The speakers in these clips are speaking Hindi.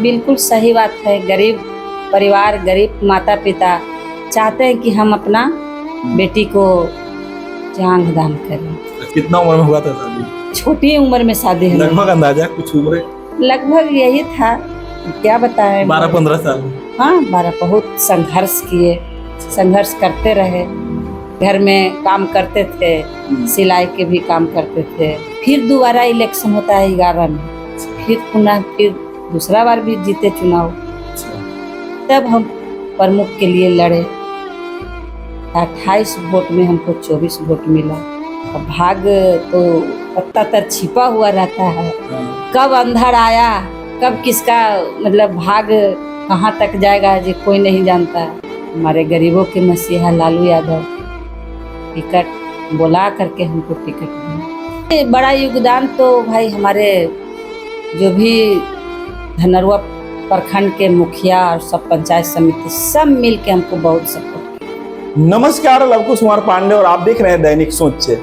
बिल्कुल सही बात है। गरीब परिवार, गरीब माता पिता चाहते हैं कि हम अपना बेटी को जान दान करें। कितना उम्र में हुआ था शादी? छोटी उम्र में शादी है। लगभग अंदाजा कुछ उम्र? लगभग यही था, क्या बताएं, 12-15 साल। हाँ 12। बहुत संघर्ष किए, संघर्ष करते रहे। घर में काम करते थे, सिलाई के भी काम करते थे। फिर दोबारा इलेक्शन होता है 11 में, फिर दूसरा बार भी जीते चुनाव। तब हम प्रमुख के लिए लड़े। 28 वोट में हमको 24 वोट मिला। और भाग तो पत्ता तर छिपा हुआ रहता है, कब अंधड़ आया, कब किसका मतलब भाग कहाँ तक जाएगा जी कोई नहीं जानता। हमारे गरीबों के मसीहा लालू यादव टिकट बुला करके हमको टिकट दिया। बड़ा योगदान तो भाई हमारे जो भी धनरुआ प्रखंड के मुखिया और सब पंचायत समिति सब मिल के हमको बहुत सपोर्ट किया। नमस्कार, लवकुश कुमार पांडे और आप देख रहे हैं दैनिक सोच से।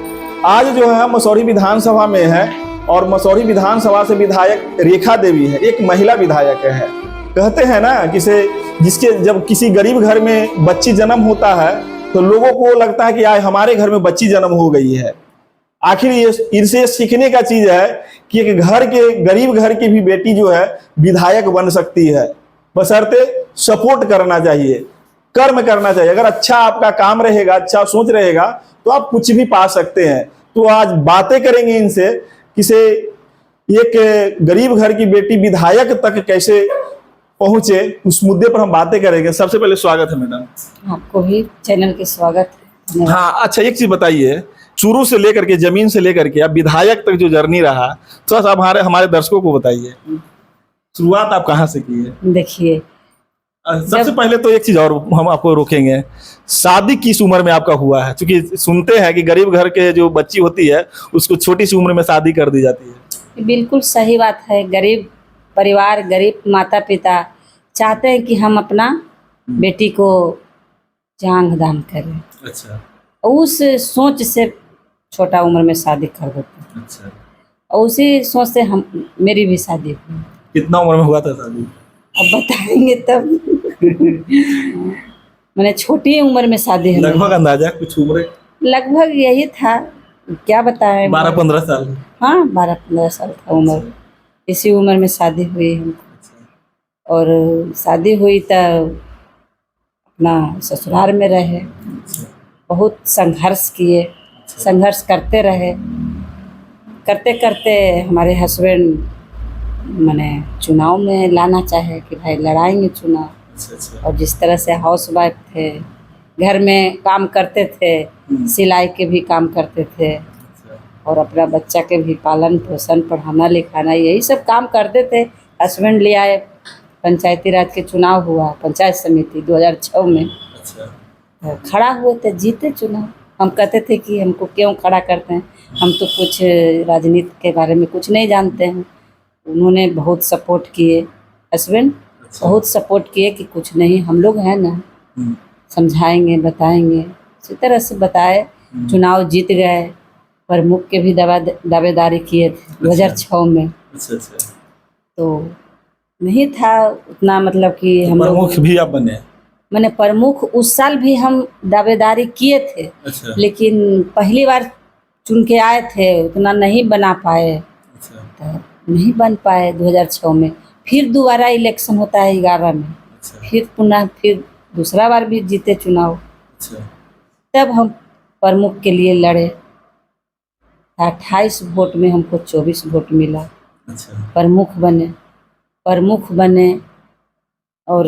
आज जो है मसौरी विधानसभा में है और मसौरी विधानसभा से विधायक रेखा देवी है, एक महिला विधायक है। कहते हैं ना जिसके जब किसी गरीब घर में बच्ची जन्म होता है तो लोगों को लगता है कि आज हमारे घर में बच्ची जन्म हो गई है। आखिर ये इनसे सीखने का चीज है कि एक घर के गरीब घर की भी बेटी जो है विधायक बन सकती है, बशर्ते सपोर्ट करना चाहिए, कर्म करना चाहिए। अगर अच्छा आपका काम रहेगा, अच्छा सोच रहेगा तो आप कुछ भी पा सकते हैं। तो आज बातें करेंगे इनसे किसे एक गरीब घर की बेटी विधायक तक कैसे पहुंचे, उस मुद्दे पर हम बातें करेंगे। सबसे पहले स्वागत है मैडम। आपको भी चैनल के स्वागत है। हाँ, अच्छा एक चीज बताइए, शुरू से लेकर के जमीन से लेकर के अब विधायक तक जो जर्नी रहा, थोड़ा सा हमारे दर्शकों को बताइए, शुरुआत आप कहाँ से की है? देखिए, सबसे पहले तो एक चीज और हम आपको रोकेंगे, शादी किस उम्र में आपका हुआ है? क्योंकि सुनते हैं कि गरीब घर के जो बच्ची होती है उसको छोटी सी उम्र में शादी कर दी जाती है। बिल्कुल सही बात है। गरीब परिवार, गरीब माता पिता चाहते हैं कि हम अपना बेटी को जान दान करें। अच्छा। उस सोच से छोटा उम्र में शादी कर देते हैं। अच्छा। और उसी सोच से मेरी भी शादी हुई। कितना उम्र में हुआ था शादी? अब बताएंगे तब। मैंने छोटी उम्र में शादी है। लगभग अंदाजा कुछ उम्र? लगभग यही था, क्या बताएं, 12-15 साल। हाँ 12-15 साल था उम्र। इसी उम्र में शादी हुई हमको। और शादी हुई तब अपना ससुराल में रहे, बहुत संघर्ष किए, संघर्ष करते रहे। करते करते हमारे हस्बैंड मैंने चुनाव में लाना चाहे कि भाई लड़ाएंगे चुनाव। और जिस तरह से हाउस वाइफ थे, घर में काम करते थे, सिलाई के भी काम करते थे और अपना बच्चा के भी पालन पोषण, पढ़ाना लिखाना, यही सब काम करते थे। हस्बैंड ले आए, पंचायती राज के चुनाव हुआ, पंचायत समिति 2006 में। तो खड़ा हुए थे, जीते चुनाव। हम कहते थे कि हमको क्यों खड़ा करते हैं, हम तो कुछ राजनीति के बारे में कुछ नहीं जानते हैं। उन्होंने बहुत सपोर्ट किए, हस्बैंड बहुत सपोर्ट किए कि कुछ नहीं, हम लोग हैं ना, समझाएंगे बताएंगे। इसी तरह से बताए, चुनाव जीत गए। प्रमुख के भी दावेदारी किए थे 2006 में। तो नहीं था उतना, मतलब कि हम प्रमुख भी आप बने? मैंने प्रमुख उस साल भी हम दावेदारी किए थे। अच्छा। लेकिन पहली बार चुन के आए थे, उतना नहीं बना पाए। अच्छा। तो नहीं बन पाए 2006 में। फिर दोबारा इलेक्शन होता है 11 में। अच्छा। फिर दूसरा बार भी जीते चुनाव। अच्छा। तब हम प्रमुख के लिए लड़े। 28 वोट में हमको 24 वोट मिला। अच्छा। प्रमुख बने और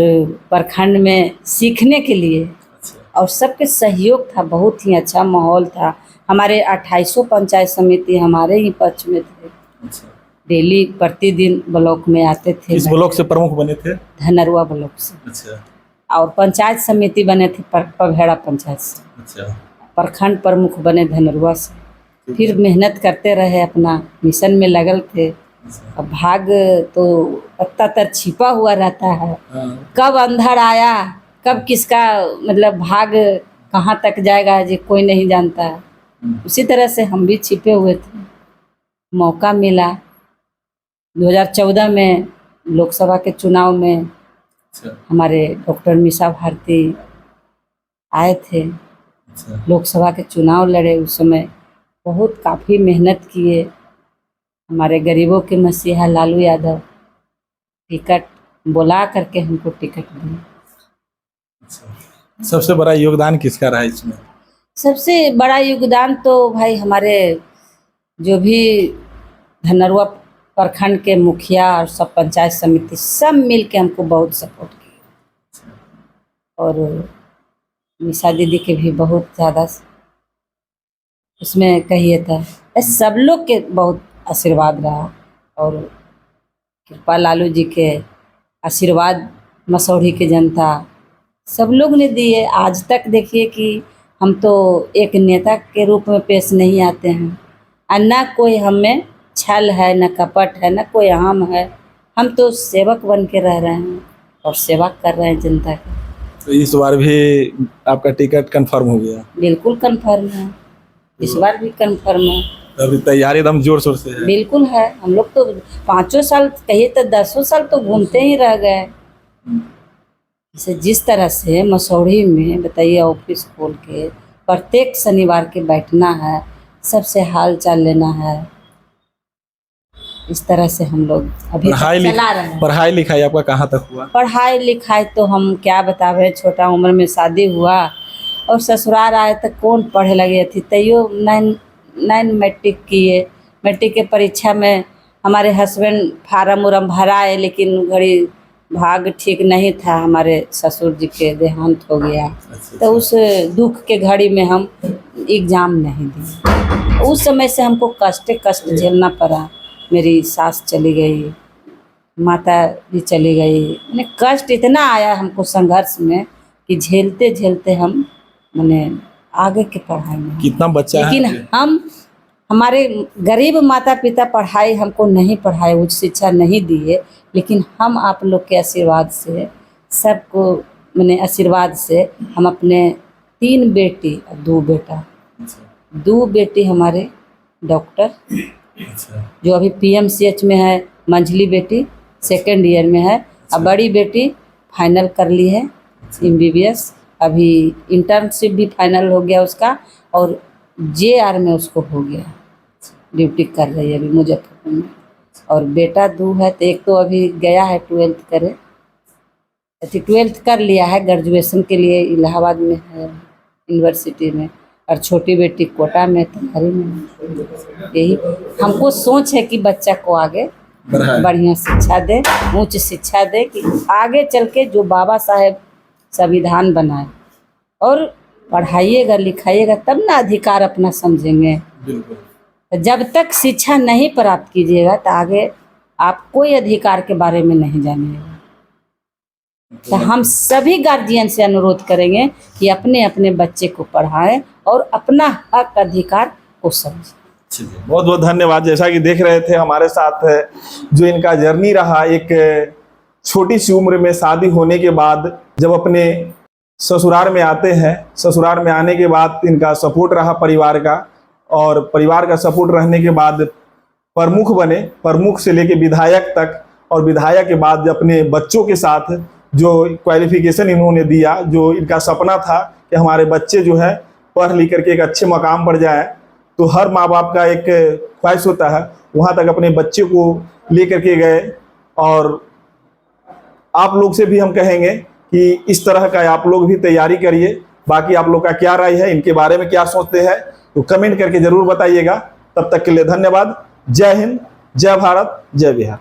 प्रखंड में सीखने के लिए। अच्छा। और सबके सहयोग था, बहुत ही अच्छा माहौल था। हमारे 2800 पंचायत समिति हमारे ही पक्ष में थे। अच्छा। डेली प्रतिदिन ब्लॉक में आते थे। किस ब्लॉक से प्रमुख बने थे? धनरुआ ब्लॉक से। अच्छा। और पंचायत समिति बने थे पभेड़ा पंचायत से। अच्छा। प्रखंड प्रमुख बने धनरुआ से। फिर मेहनत करते रहे, अपना मिशन में लगल थे। अब भाग तो पत्ता तर छिपा हुआ रहता है, कब अंधड़ आया, कब किसका मतलब भाग कहाँ तक जाएगा जी कोई नहीं जानता। उसी तरह से हम भी छिपे हुए थे। मौका मिला 2014 में लोकसभा के चुनाव में अच्छा हमारे डॉक्टर मीसा भारती आए थे, अच्छा लोकसभा के चुनाव लड़े। उस समय बहुत काफ़ी मेहनत किए। हमारे गरीबों के मसीहा लालू यादव टिकट बुला करके हमको टिकट दिए। अच्छा। सबसे बड़ा योगदान किसका रहा इसमें? सबसे बड़ा योगदान तो भाई हमारे जो भी धनरुआ प्रखंड के मुखिया और सब पंचायत समिति सब मिल के हमको बहुत सपोर्ट किया। और मीसा दीदी के भी बहुत ज़्यादा उसमें कहिए था, सब लोग के बहुत आशीर्वाद रहा। और कृपा लालू जी के आशीर्वाद मसौढ़ी के जनता सब लोग ने दिए। आज तक देखिए कि हम तो एक नेता के रूप में पेश नहीं आते हैं, और ना कोई हमें छल है, न कपट है, न कोई अहम है। हम तो सेवक बन के रह रहे हैं और सेवा कर रहे हैं जनता की। तो इस बार भी आपका टिकट कंफर्म हो गया? बिल्कुल कंफर्म है, इस बार भी कंफर्म है। तो अभी तैयारी एकदम जोर शोर से है? बिल्कुल है। हम लोग तो 5 साल कहिए तो 10 साल तो घूमते ही रह गए। जैसे जिस तरह से मसौढ़ी में बताइए ऑफिस खोल के प्रत्येक शनिवार के बैठना है, सबसे हाल चाल लेना है, इस तरह से हम लोग अभी चला रहे हैं। पढ़ाई लिखाई आपका कहाँ तक हुआ? पढ़ाई लिखाई तो हम क्या बतावे, छोटा उम्र में शादी हुआ और ससुराल आए तो कौन पढ़े लगे थी। तैयो 9 मैट्रिक किए। मैट्रिक के परीक्षा में हमारे हस्बैंड फार्म उरम भराए, लेकिन घड़ी भाग ठीक नहीं था, हमारे ससुर जी के देहांत हो गया। तो उस दुख के घड़ी में हम एग्ज़ाम नहीं दिए। उस समय से हमको कष्ट झेलना पड़ा। मेरी सास चली गई, माता भी चली गई, मैंने कष्ट इतना आया हमको संघर्ष में कि झेलते झेलते हम मैंने आगे के पढ़ाई में। कितना बच्चा है? लेकिन हम हमारे गरीब माता पिता पढ़ाई हमको नहीं पढ़ाए, उच्च शिक्षा नहीं दिए, लेकिन हम आप लोग के आशीर्वाद से सबको मैंने आशीर्वाद से हम अपने 3 बेटी और 2 बेटा, 2 बेटी हमारे डॉक्टर जो अभी PMCH में है, मंझली बेटी 2nd ईयर में है, और बड़ी बेटी फाइनल कर ली है MBBS। अभी इंटर्नशिप भी फाइनल हो गया उसका, और JR में उसको हो गया, ड्यूटी कर रही है अभी मुजफ्फरपुर में। और बेटा 2 है, तो एक तो अभी गया है 12th करे, 12th कर लिया है, ग्रेजुएशन के लिए इलाहाबाद में है यूनिवर्सिटी में, और छोटी बेटी कोटा में तैयारी में। यही हमको सोच है कि बच्चा को आगे बढ़िया शिक्षा दे, उच्च शिक्षा दे, कि आगे चल के जो बाबा साहेब संविधान बनाए। और पढ़ाइएगा लिखाइएगा तब ना अधिकार अपना समझेंगे। जब तक शिक्षा नहीं प्राप्त कीजिएगा तो आगे आप कोई अधिकार के बारे में नहीं जानिएगा। तो हम सभी गार्जियन से अनुरोध करेंगे कि अपने अपने बच्चे को पढ़ाएं और अपना हक अधिकार को समझें। बहुत बहुत धन्यवाद। जैसा कि देख रहे थे हमारे साथ जो इनका जर्नी रहा, एक छोटी सी उम्र में शादी होने के बाद जब अपने ससुराल में आते हैं, ससुराल में आने के बाद इनका सपोर्ट रहा परिवार का, और परिवार का सपोर्ट रहने के बाद प्रमुख बने, प्रमुख से लेके विधायक तक, और विधायक के बाद अपने बच्चों के साथ जो क्वालिफिकेशन इन्होंने दिया, जो इनका सपना था कि हमारे बच्चे जो है पढ़ लिख करके एक अच्छे मकाम पर जाएं, तो हर माँ बाप का एक ख्वाहिश होता है, वहाँ तक अपने बच्चे को ले करके गए। और आप लोग से भी हम कहेंगे कि इस तरह का आप लोग भी तैयारी करिए। बाकी आप लोग का क्या राय है, इनके बारे में क्या सोचते हैं, तो कमेंट करके ज़रूर बताइएगा। तब तक के लिए धन्यवाद। जय हिंद, जय भारत, जय बिहार।